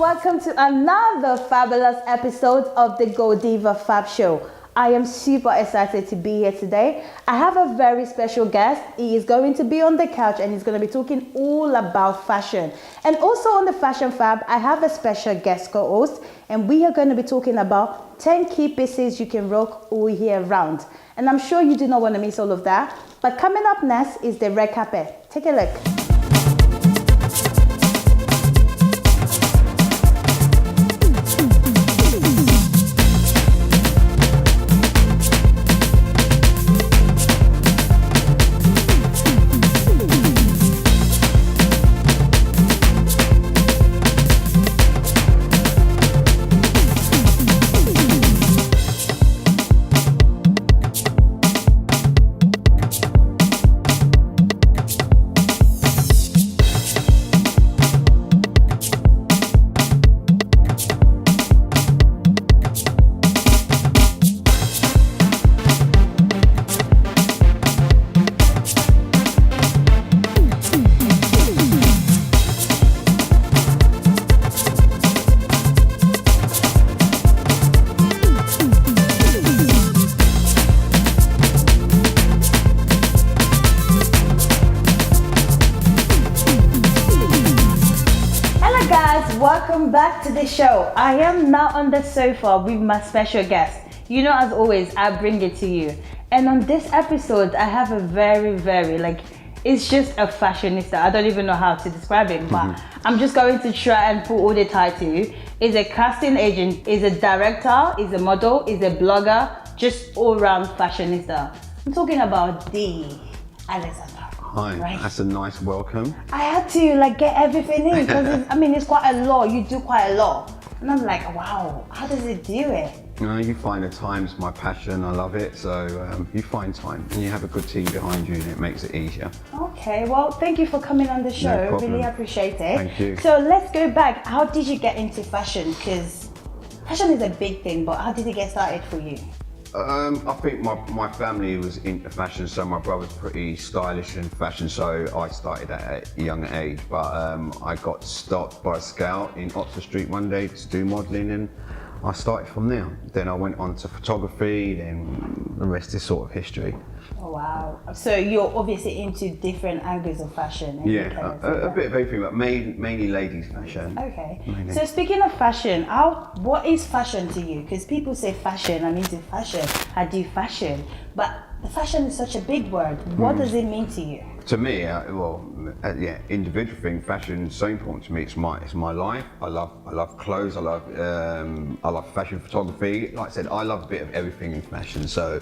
welcome to another fabulous episode of the Goldiva Fab Show. I am super excited to be here today. I have a very special guest. He is going to be on the couch and he's going to be talking all about fashion. And also on the Fashion Fab, I have a special guest co-host and we are going to be talking about 10 key pieces you can rock all year round. And I'm sure you do not want to miss all of that. But coming up next is the red carpet. Take a look. Welcome back to the show. I am now on the sofa with my special guest. You know, as always, I bring it to you. And on this episode, I have a very, it's just a fashionista. I don't even know how to describe him, but I'm just going to try and put all the title. He's a casting agent, he's a director, he's a model, he's a blogger, just all-round fashionista. I'm talking about DEIGH ALEXANDER. Hi, right. That's a nice welcome. I had to get everything in because it's quite a lot. You do quite a lot. And I'm like, wow, how does it do it? You find the time's my passion. I love it. So you find time and you have a good team behind you and it makes it easier. Okay, well, thank you for coming on the show. No problem. Really appreciate it. Thank you. So let's go back. How did you get into fashion? Because fashion is a big thing, but how did it get started for you? I think my family was into fashion, so my brother's pretty stylish in fashion, so I started at a young age. But I got stopped by a scout in Oxford Street one day to do modelling, and I started from there. Then I went on to photography, then the rest is sort of history. Oh wow! So you're obviously into different angles of fashion. Yeah, a bit of everything, but mainly ladies' fashion. Okay. Mainly. So speaking of fashion, what is fashion to you? Because people say fashion, I'm into fashion, I do fashion, but the fashion is such a big word. What does it mean to you? To me, individual thing, fashion is so important to me. It's my life. I love clothes. I love fashion photography. Like I said, I love a bit of everything in fashion. So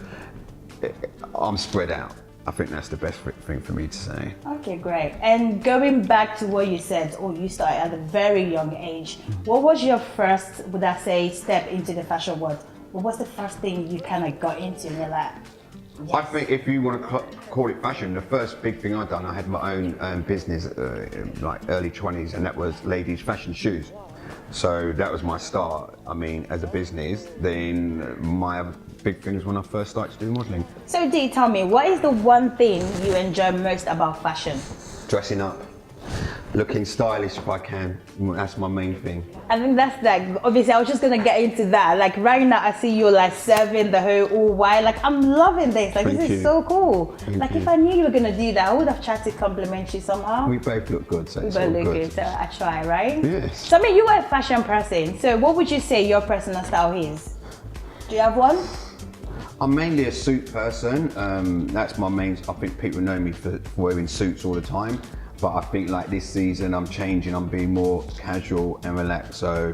I'm spread out. I think that's the best thing for me to say. Okay, great. And going back to what you said, you started at a very young age. What was your first, would I say, step into the fashion world? What was the first thing you kind of got into in your life? Yes. I think if you want to call it fashion, the first big thing I've done, I had my own business in early 20s, and that was ladies' fashion shoes. So that was my start. As a business. Then my other big things when I first started to do modelling. So Dee, tell me, what is the one thing you enjoy most about fashion? Dressing up. Looking stylish if I can. That's my main thing. I think that's obviously I was just gonna get into that. Right now I see you serving the whole all white. I'm loving this. This is so cool. Thank you. If I knew you were gonna do that, I would have tried to compliment you somehow. We both look good, so we both look good. So I try, right? Yes. So you are a fashion person. So what would you say your personal style is? Do you have one? I'm mainly a suit person. That's my main. I think people know me for wearing suits all the time. But I think this season I'm changing, I'm being more casual and relaxed. So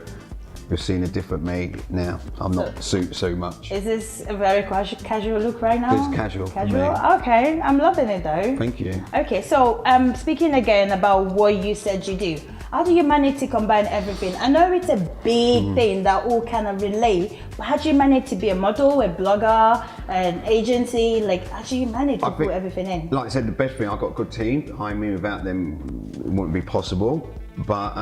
you're seeing a different me now. I'm not suit so much. Is this a very casual look right now? It's casual. Casual? Okay, I'm loving it though. Thank you. Okay, so speaking again about what you said you do, how do you manage to combine everything? I know it's a big thing that all kind of relate, but how do you manage to be a model, a blogger, an agency? How do you manage to put everything in? Like I said, the best thing, I've got a good team behind me. Without them, it wouldn't be possible. But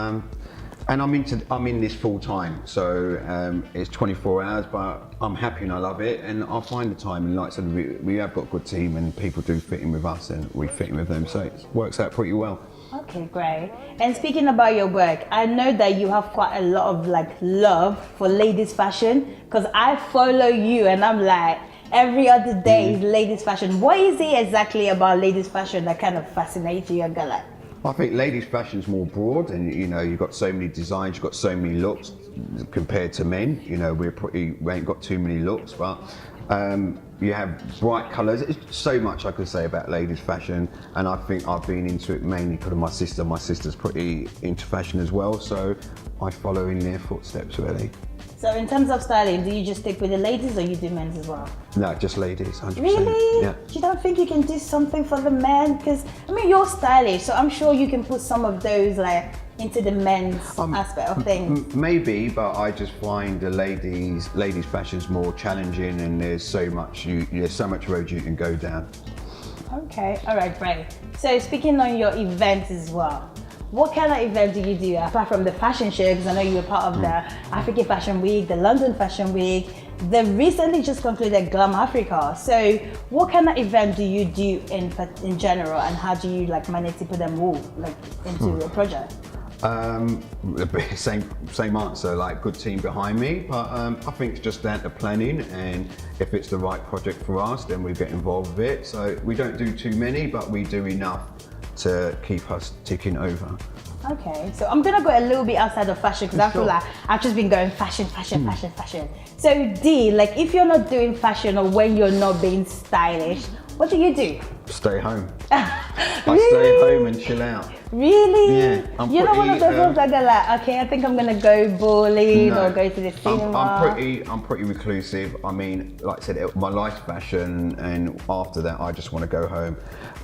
and I'm in this full time, so it's 24 hours. But I'm happy and I love it, and I'll find the time. And like I said, we have got a good team, and people do fit in with us, and we fit in with them, so it works out pretty well. Okay, great. And speaking about your work, I know that you have quite a lot of like love for ladies fashion, because I follow you and I'm like, every other day is ladies fashion. What is it exactly about ladies fashion that kind of fascinates you and go like? I think ladies fashion is more broad, and you know, you've got so many designs, you've got so many looks compared to men. You know, we ain't got too many looks, but you have bright colours. It's so much I could say about ladies fashion, and I think I've been into it mainly because of my sister. My sister's pretty into fashion as well, so I follow in their footsteps really. So in terms of styling, do you just stick with the ladies or you do men's as well? No, just ladies, 100%. Really? Yeah. You don't think you can do something for the men? Because I mean, you're stylish, so I'm sure you can put some of those like into the men's aspect of things. Maybe, but I just find the ladies fashion's more challenging, and there's so much road you can go down. Okay, all right, great. So speaking on your events as well, what kind of event do you do apart from the fashion show? Because I know you were part of the African Fashion Week, the London Fashion Week, the recently just concluded Glam Africa. So what kind of event do you do in general, and how do you like manage to put them all like into a project? Same answer, like good team behind me, but I think it's just down to planning, and if it's the right project for us, then we get involved with it. So we don't do too many, but we do enough to keep us ticking over. Okay, so I'm gonna go a little bit outside of fashion, because I feel like I've just been going fashion. So D, like if you're not doing fashion or when you're not being stylish, what do you do? Stay home. Really? I stay home and chill out. Really? Yeah, You're not one of those ones that go like, okay, I think I'm gonna go bowling or go to the cinema. I'm pretty reclusive. I mean, like I said, my life's fashion, and after that, I just want to go home,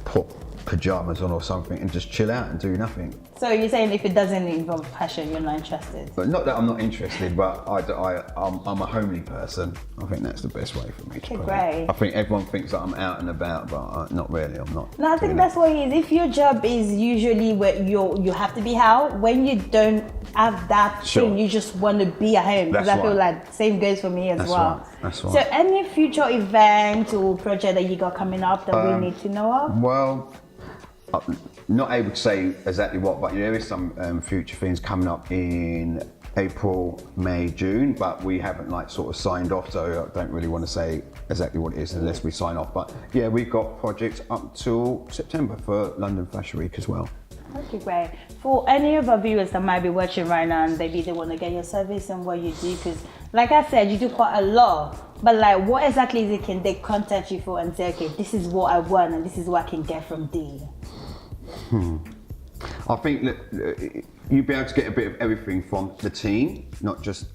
put pajamas on or something, and just chill out and do nothing. So you're saying if it doesn't involve fashion, you're not interested? But not that I'm not interested, but I'm a homely person. I think that's the best way for me to put great. it. I think everyone thinks that I'm out and about, but not really. I'm not. No, I think that's what it is. If your job is usually where you have to be out, when you don't have that thing, you just want to be at home. Because I feel like same goes for me as well. That's right. So any future event or project that you got coming up that we need to know of? Well, not able to say exactly what, but there is some future things coming up in April, May, June, but we haven't like sort of signed off, so I don't really want to say exactly what it is unless we sign off. But yeah, we've got projects up till September for London Fashion Week as well. Okay, great. For any of our viewers that might be watching right now and maybe they want to get your service and what you do, because like I said, you do quite a lot, but like what exactly is it can they contact you for and say, okay, this is what I want and this is what I can get from D? I think that you'll be able to get a bit of everything from the team, not just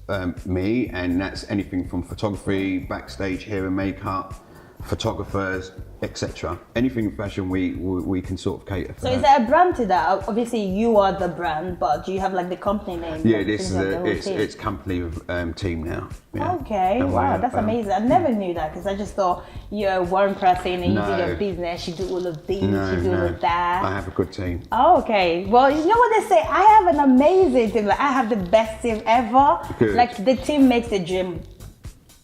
me, and that's anything from photography, backstage, hair and makeup, photographers, etc. Anything in fashion we can sort of cater for. So is there a brand to that? Obviously you are the brand, but do you have like the company name? Yeah, this is it's company team now. Yeah. Okay, and wow, that's amazing. I never knew that, because I just thought you're one person and you do your business, you do all of these, you do all of that. I have a good team. Oh, okay. Well, you know what they say, I have an amazing team. Like I have the best team ever. Good. Like the team makes the dream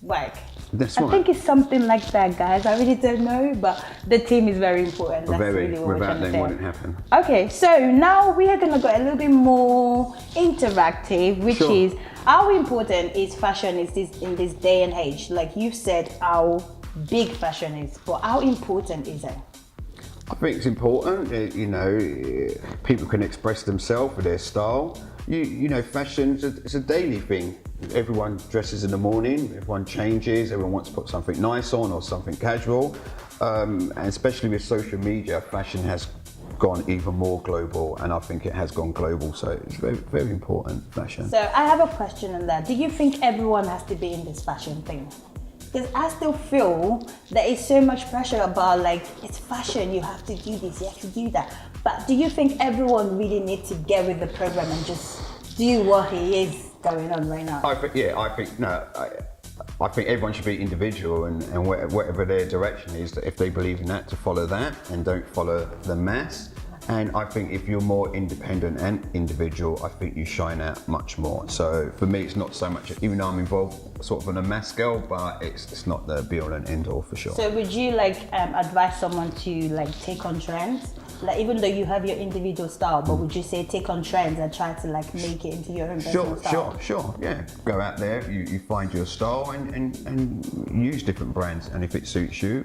work. That's I right. think it's something like that, guys. I really don't know, but the team is very important. That's really what we're trying to say. Wouldn't happen. Okay, so now we are going to go a little bit more interactive, which is how important is fashion in this day and age? Like you said, how big fashion is, but how important is it? I think it's important. You know, people can express themselves with their style. You know, fashion it's a daily thing. Everyone dresses in the morning, everyone changes, everyone wants to put something nice on or something casual. And especially with social media, fashion has gone even more global, and I think it has gone global, so it's very, very important, fashion. So I have a question on that. Do you think everyone has to be in this fashion thing? Because I still feel there is so much pressure about like, it's fashion, you have to do this, you have to do that. But do you think everyone really needs to get with the program and just do what he is going on right now? I think everyone should be individual, and whatever their direction is, that if they believe in that, to follow that and don't follow the mass. And I think if you're more independent and individual, I think you shine out much more. So for me, it's not so much, even though I'm involved sort of on a mass scale, but it's not the be all and end all for sure. So would you like advise someone to like take on trends? Like even though you have your individual style, but would you say take on trends and try to like make it into your own personal style? Sure, yeah. Go out there, you find your style and use different brands, and if it suits you,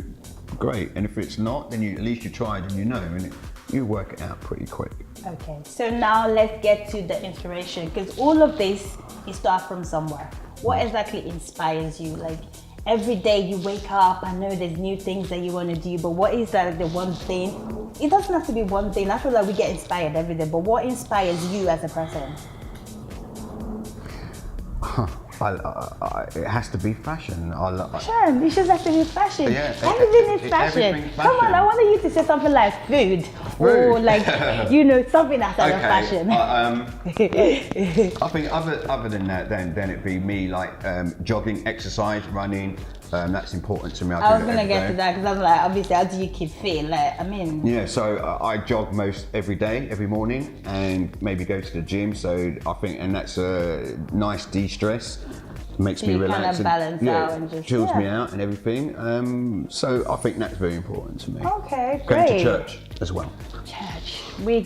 great. And if it's not, then at least you tried and you know, and you work it out pretty quick. Okay, so now let's get to the inspiration, because all of this you start from somewhere. What exactly inspires you? Like every day you wake up, I know there's new things that you want to do, but what is that the one thing? It doesn't have to be one thing. I feel like we get inspired every day, but what inspires you as a person? It has to be fashion. Fashion, it just has to be fashion. Yeah, everything is fashion. everything's Come on, I wanted you to say something like food. Or like, something outside of fashion. I think other than that, then it'd be me like jogging, exercise, running. That's important to me. I was gonna get to that because I'm like, obviously, how do you keep fit? Like, I mean. Yeah, so I jog most every day, every morning, and maybe go to the gym. So I think, and that's a nice de-stress. Makes me relax. Kind of balance out and just chills me out and everything. So I think that's very important to me. Okay, great. Going to church as well. Church. We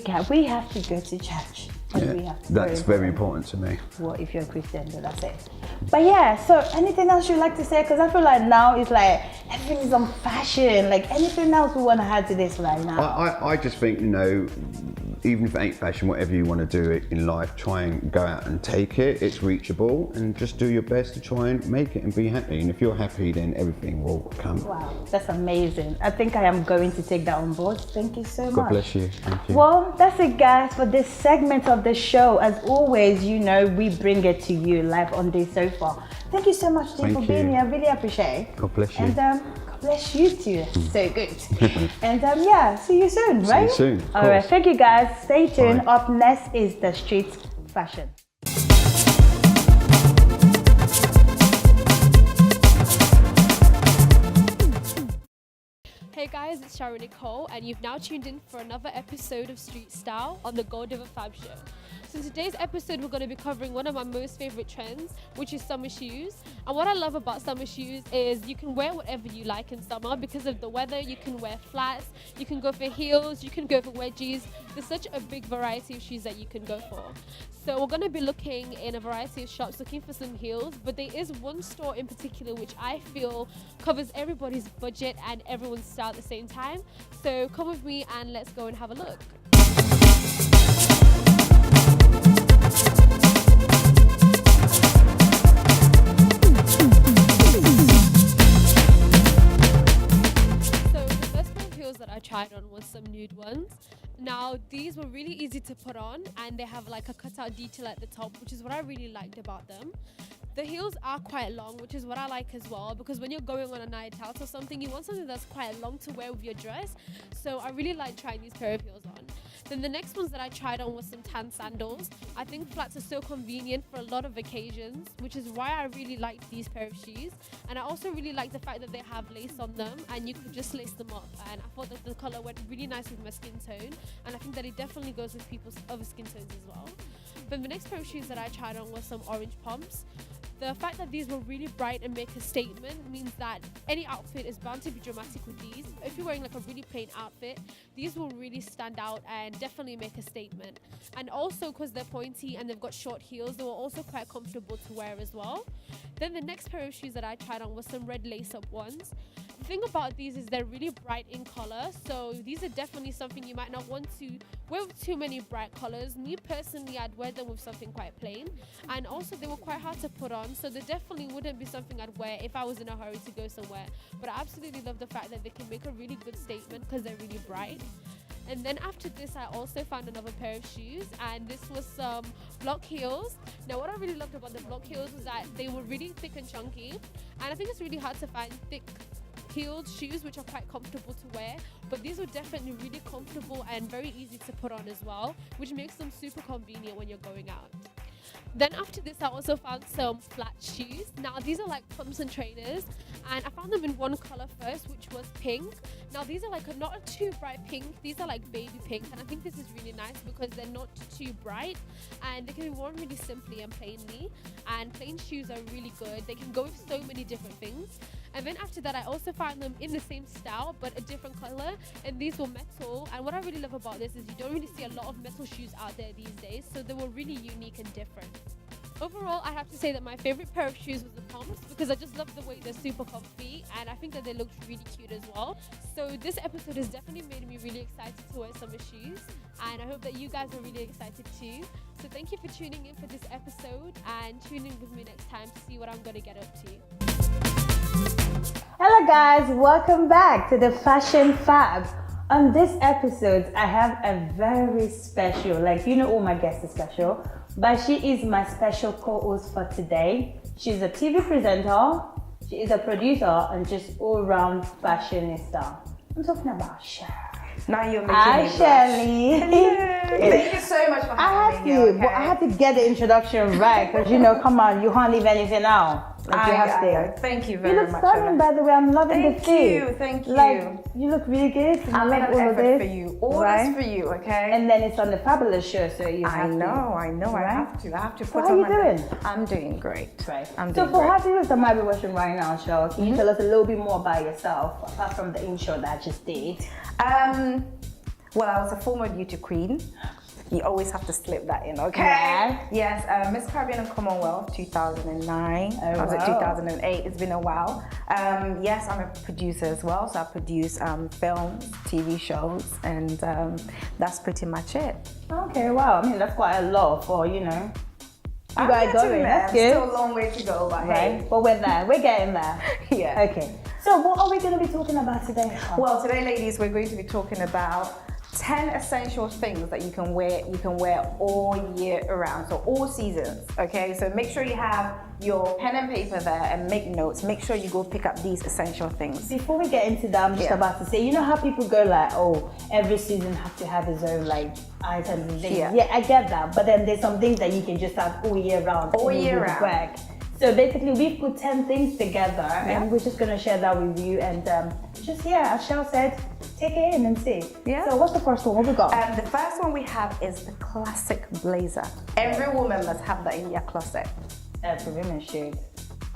have to go to church. Yeah, that's very important to me. Well, if you're a Christian, then that's it. But yeah, so anything else you'd like to say? Because I feel like now it's like everything is on fashion. Like anything else we want to add to this right now? I just think, even if it ain't fashion, whatever you want to do it in life, try and go out and take it. It's reachable, and just do your best to try and make it and be happy. And if you're happy, then everything will come. Wow, that's amazing. I think I am going to take that on board. Thank you so much. God bless you. Thank you. Well, that's it, guys, for this segment of the show. As always, we bring it to you live on this sofa. Thank you so much, Steve, for being here. I really appreciate it. God bless you. And God bless you too. So good. And see you soon, right? See you soon. All right, thank you guys. Stay tuned. Bye. Up next is the street fashion. Hey guys, it's Sharon Nicole, and you've now tuned in for another episode of Street Style on the Goldiva Fab show. So in today's episode, we're going to be covering one of my most favorite trends, which is summer shoes. And what I love about summer shoes is you can wear whatever you like in summer because of the weather. You can wear flats, you can go for heels, you can go for wedgies. There's such a big variety of shoes that you can go for. So we're going to be looking in a variety of shops looking for some heels, but there is one store in particular which I feel covers everybody's budget and everyone's style at the same time. So come with me and let's go and have a look. That I tried on was some nude ones. Now these were really easy to put on, and they have like a cutout detail at the top, which is what I really liked about them. The heels are quite long, which is what I like as well, because when you're going on a night out or something, you want something that's quite long to wear with your dress. So I really like trying these pair of heels on. Then the next ones that I tried on was some tan sandals. I think flats are so convenient for a lot of occasions, which is why I really like these pair of shoes. And I also really like the fact that they have lace on them and you could just lace them up. And I thought that the color went really nice with my skin tone. And I think that it definitely goes with people's other skin tones as well. Then the next pair of shoes that I tried on was some orange pumps. The fact that these were really bright and make a statement means that any outfit is bound to be dramatic with these. If you're wearing like a really plain outfit, these will really stand out and definitely make a statement. And also because they're pointy and they've got short heels, they were also quite comfortable to wear as well. Then the next pair of shoes that I tried on was some red lace-up ones. The thing about these is they're really bright in color, so these are definitely something you might not want to wear with too many bright colors. Me personally, I'd wear them with something quite plain, and also they were quite hard to put on, so they definitely wouldn't be something I'd wear if I was in a hurry to go somewhere. But I absolutely love the fact that they can make a really good statement because they're really bright. And then after this, I also found another pair of shoes, and this was some block heels. Now what I really loved about the block heels was that they were really thick and chunky, and I think it's really hard to find thick heeled shoes which are quite comfortable to wear, but these were definitely really comfortable and very easy to put on as well, which makes them super convenient when you're going out. Then after this, I also found some flat shoes. Now these are like pumps and trainers, and I found them in one color first, which was pink. Now these are like not a too bright pink, these are like baby pink, and I think this is really nice because they're not too bright and they can be worn really simply and plainly. And plain shoes are really good, they can go with so many different things. And then after that, I also found them in the same style, but a different color. And these were metal. And what I really love about this is you don't really see a lot of metal shoes out there these days. So they were really unique and different. Overall, I have to say that my favorite pair of shoes was the pumps because I just love the way they're super comfy and I think that they looked really cute as well. So this episode has definitely made me really excited to wear summer shoes and I hope that you guys are really excited too. So thank you for tuning in for this episode and tune in with me next time to see what I'm going to get up to. Hello guys, welcome back to the Fashion Fab. On this episode, I have a very special, all my guests are special, but she is my special co-host for today. She's a TV presenter, she is a producer, and just all-round fashionista. I'm talking about Shirley. Now you're making Hi, me blush. Shirley. Thank you so much for having me here. But I had to get the introduction right, because come on, you can't leave anything out. You have to. Thank you very You much. look stunning, by the way. I'm loving the fit. Thank you. You look really good. I made an effort for you. All right? this for you, okay? And then it's on the Fabulous show, so you have to. I know. Right? I have to So put how on you my doing? I'm doing great. Right. I'm So doing for great. our viewers that might be watching right now, Cheryl, can you tell us a little bit more about yourself, apart from the intro that I just did? Well, I was a former beauty queen. You always have to slip that in, okay? Yeah. Yes, Miss Caribbean and Commonwealth 2009. I was at 2008. It's been a while. Yes, I'm a producer as well, so I produce films, TV shows, and that's pretty much it. Okay, wow. I mean, that's quite a lot for, you got I'm it going. That's good. Still a long way to go, but hey. But we're there. We're getting there. Yeah. Okay. So what are we going to be talking about today? Well, today, ladies, we're going to be talking about 10 essential things that you can wear all year around, so all seasons, okay? So make sure you have your pen and paper there and make notes. Make sure you go pick up these essential things. Before we get into that, I'm just about to say, you know how people go every season have to have its own items and things. Yeah, I get that, but then there's some things that you can just have all year round. All year round. Work. So basically, we've put 10 things together, and we're just gonna share that with you. And as Shell said, take it in and see. Yeah. So what's the first one? What we got? The first one we have is the classic blazer. Every woman must have that in their closet. Every woman should.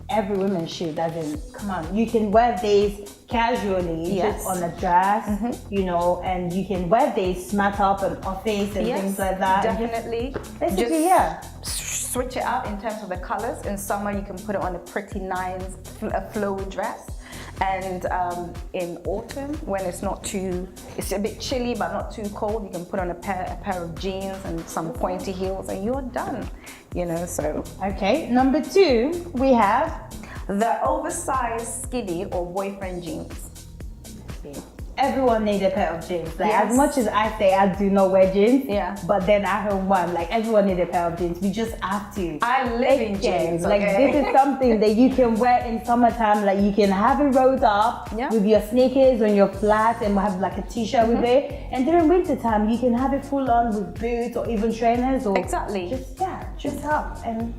Every woman should. As in, come on, you can wear these casually, just on a dress, and you can wear these smart up and office and things like that. Definitely. Basically, switch it up in terms of the colors. In summer, you can put it on a pretty nice flowy dress. And in autumn, when it's a bit chilly but not too cold, you can put on a pair of jeans and some pointy heels, and you're done. So. Okay. Number 2, we have the oversized skinny or boyfriend jeans. Everyone needs a pair of jeans. As much as I say I do not wear jeans, but then I have one. Everyone needs a pair of jeans. We just have to. I live in jeans. This is something that you can wear in summertime. You can have it rolled up with your sneakers on your flats and have a t-shirt with it. And during winter time, you can have it full on with boots or even trainers or just up and.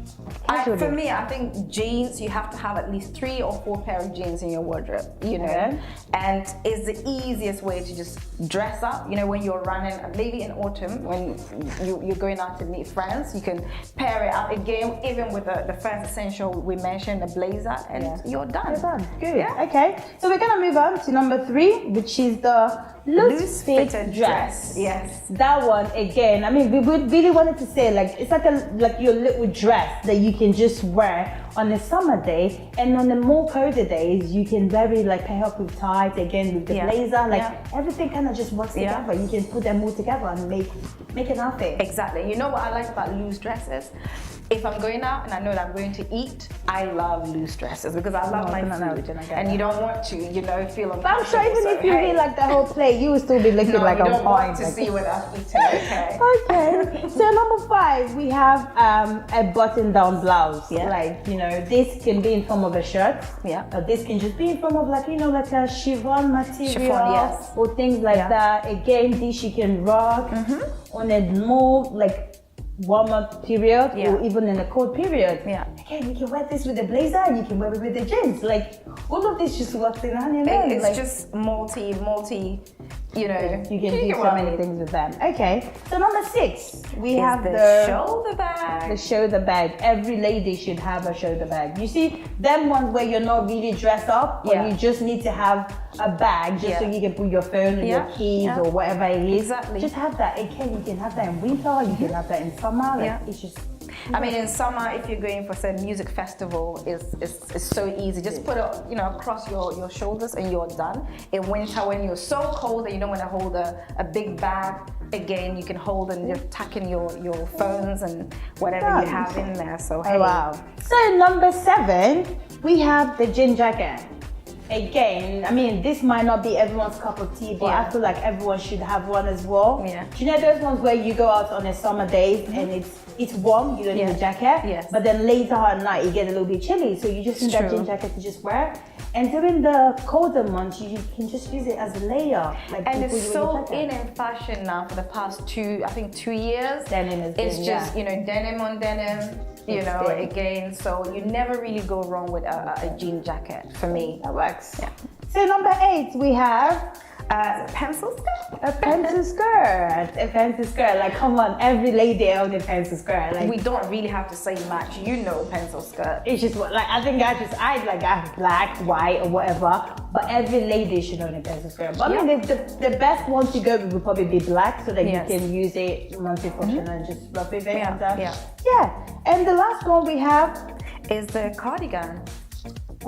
For me, I think jeans, you have to have at least 3 or 4 pair of jeans in your wardrobe, and it's the easiest way to just dress up, when you're running, maybe in autumn, when you're going out to meet friends, you can pair it up again, even with the first essential we mentioned, the blazer, and you're done. You're done. Good. Yeah. Okay, so we're gonna move on to number 3, which is the loose fitted dress. Yes. That one again. I mean, we really wanted to say it's like your little dress that you can just wear on a summer day, and on the more colder days, you can very pair up with tights again with the blazer. Everything kind of just works together. You can put them all together and make an outfit. Exactly. You know what I like about loose dresses? If I'm going out and I know that I'm going to eat, I love loose dresses because I love my food. And you don't want to, feel uncomfortable. But I'm sure even if you eat the whole plate, you will still be looking like a you don't point. want to see what I'm eating, okay? Okay. So number 5, we have a button-down blouse. This can be in form of a shirt. This can just be in form of a chiffon material or things like that. Again, this you can rock on a more warmer period or even in a cold period. Again, you can wear this with a blazer, you can wear it with the jeans. All of this just works in hand in hand. It's just multi you know, you can do so many things with them. Okay, so number 6, we have the shoulder bag. The shoulder bag. Every lady should have a shoulder bag. You see, them ones where you're not really dressed up, or you just need to have a bag just so you can put your phone or your keys or whatever it is. Exactly. Just have that. Again, you can have that in winter, you can have that in summer. Like, it's just. I mean, in summer, if you're going for say music festival, it's so easy. Just put it, you know, across your shoulders and you're done. In winter, when you're so cold that you don't want to hold a big bag, again, you can hold and just tuck in your phones and whatever you have in there. So hey. Oh, wow. So number 7, we have the jean jacket. Again, I mean, this might not be everyone's cup of tea, but I feel like everyone should have one as well. Yeah. Do you know those ones where you go out on a summer day and it's warm, you don't need a jacket, but then later at night it gets a little bit chilly, so you just need that jean jacket to just wear. And during the colder months, you can just use it as a layer. Like, and it's so in fashion now for the past 2 years. Denim is it's just, you know, denim on denim. You know, again, so you never really go wrong with a jean jacket for me. That works. Yeah. So number 8, we have a pencil skirt. A pencil skirt. A pencil skirt. Like, come on, every lady owns a pencil skirt. Like, we don't really have to say much. You know, pencil skirt. It's just like, I think I have black, white, or whatever. But every lady should own a pencil skirt. But I mean, the best one to go would probably be black, so that you can use it multifunction and just rough it. Yeah. And the last one we have is the cardigan.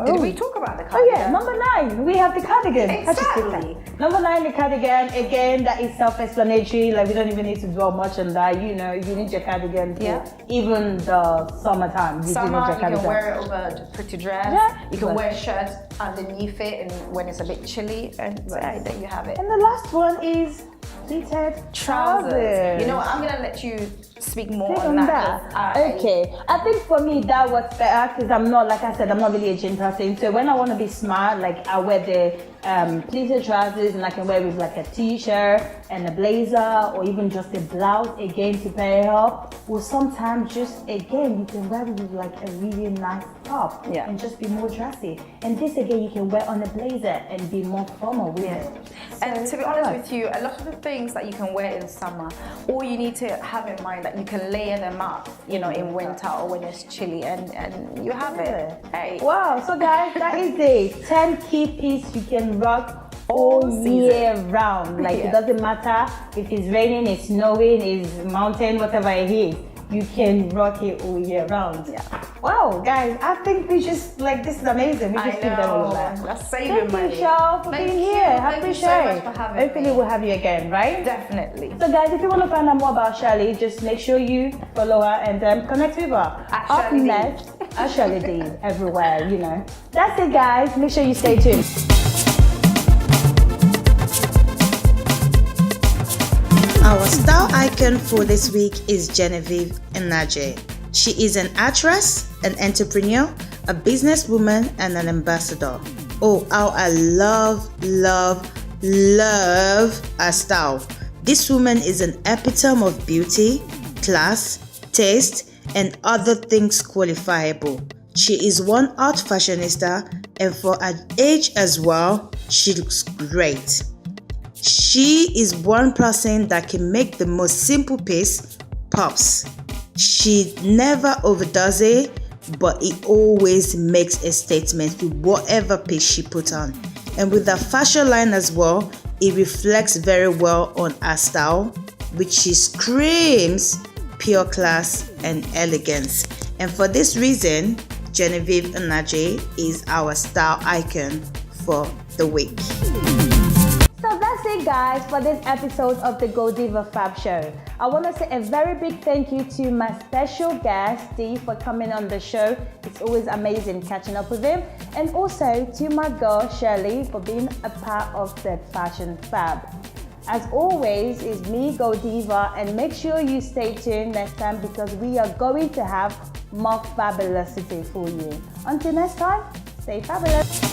Did we talk about the cardigan? Oh yeah, number 9, we have the cardigan. Exactly. Number 9, the cardigan. Again, that is self-explanatory. Like, we don't even need to dwell much on that. You know, you need your cardigan for even the summertime. You can wear it over a pretty dress. Yeah. You can wear shirts underneath it, and when it's a bit chilly, and there you have it. And the last one is pleated trousers. You know what? I'm gonna let you speak more on that. Okay, I think for me that was better because I'm not, like I said, I'm not really a jean person. So when I want to be smart, like I wear the pleated trousers, and I can wear it with like a t-shirt and a blazer, or even just a blouse again to pair it up. Or sometimes just again you can wear it with like a really nice top and just be more dressy. And this again you can wear on a blazer and be more formal with it. So, and to be honest with you, a lot of the things that you can wear in summer, all you need to have in mind that you can layer them up, you know, in winter or when it's chilly, and you have it. Hey. Wow, so guys, that is it. 10 key pieces you can rock all year round. Like it doesn't matter if it's raining, it's snowing, it's mountain, whatever it is. You can rock it all year round. Yeah. Wow, guys, I think we just, like, this is amazing. We just did all of that. That's saving money. Thank you, Shal, for being here. Happy so much for having me. Hopefully we'll have you again, right? Definitely. So guys, if you want to find out more about Shirley, just make sure you follow her and connect with her. Up next, at Shirley D, everywhere, you know. That's it, guys. Make sure you stay tuned. Our style icon for this week is Genevieve Enaje. She is an actress, an entrepreneur, a businesswoman, and an ambassador. Oh, how I love her style. This woman is an epitome of beauty, class, taste, and other things qualifiable. She is one out fashionista, and for her age as well, she looks great. She is one person that can make the most simple piece pops. She never overdoes it, but it always makes a statement with whatever piece she puts on. And with her fashion line as well, it reflects very well on her style, which she screams pure class and elegance. And for this reason, Genevieve Enaje is our style icon for the week. So that's it, guys, for this episode of the Goldiva Fab Show. I want to say a very big thank you to my special guest, Dee, for coming on the show. It's always amazing catching up with him. And also to my girl, Shirley, for being a part of the Fashion Fab. As always, it's me, Goldiva, and make sure you stay tuned next time because we are going to have more fabulosity for you. Until next time, stay fabulous.